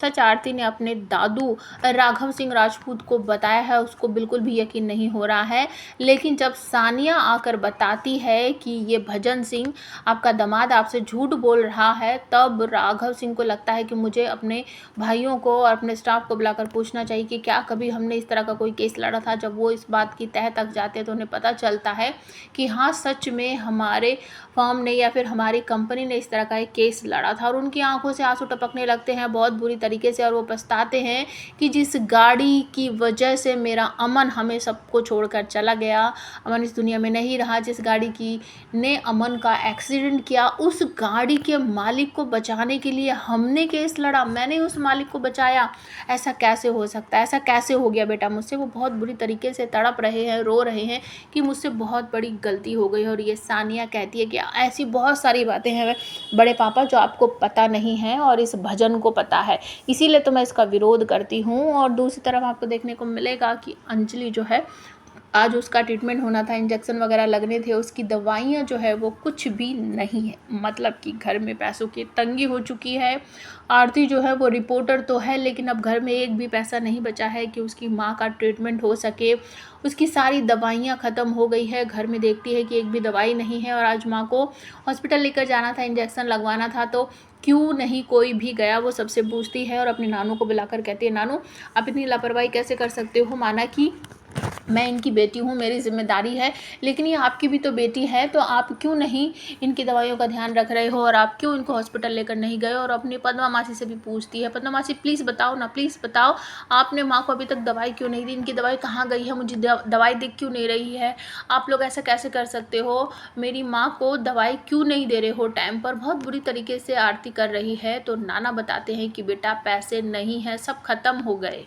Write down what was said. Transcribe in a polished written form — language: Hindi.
सच आरती ने अपने दादू राघव सिंह राजपूत को बताया है, उसको बिल्कुल भी यकीन नहीं हो रहा है। लेकिन जब सानिया आकर बताती है कि ये भजन सिंह आपका दामाद आपसे झूठ बोल रहा है, तब राघव सिंह को लगता है कि मुझे अपने भाइयों को और अपने स्टाफ को बुलाकर पूछना चाहिए कि क्या कभी हमने इस तरह का कोई केस लड़ा था। जब वो इस बात की तह तक जाते हैं तो उन्हें पता चलता है कि हाँ, सच में हमारे फर्म ने या फिर हमारी कंपनी ने इस तरह का एक केस लड़ा था। और उनकी आंखों से आंसू टपकने लगते हैं बहुत बुरी तरीके से, और वो पछताते हैं कि जिस गाड़ी की वजह से मेरा अमन हमें सबको छोड़कर चला गया, अमन इस दुनिया में नहीं रहा, जिस गाड़ी की ने अमन का एक्सीडेंट किया, उस गाड़ी के मालिक को बचाने के लिए हमने केस लड़ा, मैंने उस मालिक को बचाया। ऐसा कैसे हो सकता है, ऐसा कैसे हो गया बेटा मुझसे। वो बहुत बुरी तरीके से तड़प रहे हैं, रो रहे हैं कि मुझसे बहुत बड़ी गलती हो गई। और ये सानिया कहती है कि ऐसी बहुत सारी बातें हैं बड़े पापा जो आपको पता नहीं है और इस भजन को पता है, इसीलिए तो मैं इसका विरोध करती हूँ। और दूसरी तरफ आपको देखने को मिलेगा कि अंजलि जो है, आज उसका ट्रीटमेंट होना था, इंजेक्शन वगैरह लगने थे, उसकी दवाइयाँ जो है वो कुछ भी नहीं है। मतलब कि घर में पैसों की तंगी हो चुकी है। आरती जो है वो रिपोर्टर तो है, लेकिन अब घर में एक भी पैसा नहीं बचा है कि उसकी माँ का ट्रीटमेंट हो सके। उसकी सारी दवाइयाँ ख़त्म हो गई है, घर में देखती है कि एक भी दवाई नहीं है। और आज माँ को हॉस्पिटल लेकर जाना था, इंजेक्शन लगवाना था, तो क्यों नहीं कोई भी गया, वो सबसे पूछती है। और अपने नानू को बुलाकर कहती है, नानू आप इतनी लापरवाही कैसे कर सकते हो, माना कि मैं इनकी बेटी हूँ, मेरी जिम्मेदारी है, लेकिन ये आपकी भी तो बेटी है, तो आप क्यों नहीं इनकी दवाइयों का ध्यान रख रहे हो, और आप क्यों इनको हॉस्पिटल लेकर नहीं गए। और अपनी पद्मा मासी से भी पूछती है, पद्मा मासी प्लीज़ बताओ ना, प्लीज़ बताओ, आपने माँ को अभी तक दवाई क्यों नहीं दी, इनकी दवाई कहाँ गई है, मुझे दवाई दिख क्यों नहीं रही है, आप लोग ऐसा कैसे कर सकते हो, मेरी माँ को दवाई क्यों नहीं दे रहे हो टाइम पर। बहुत बुरी तरीके से आरती कर रही है। तो नाना बताते हैं कि बेटा पैसे नहीं हैं, सब खत्म हो गए।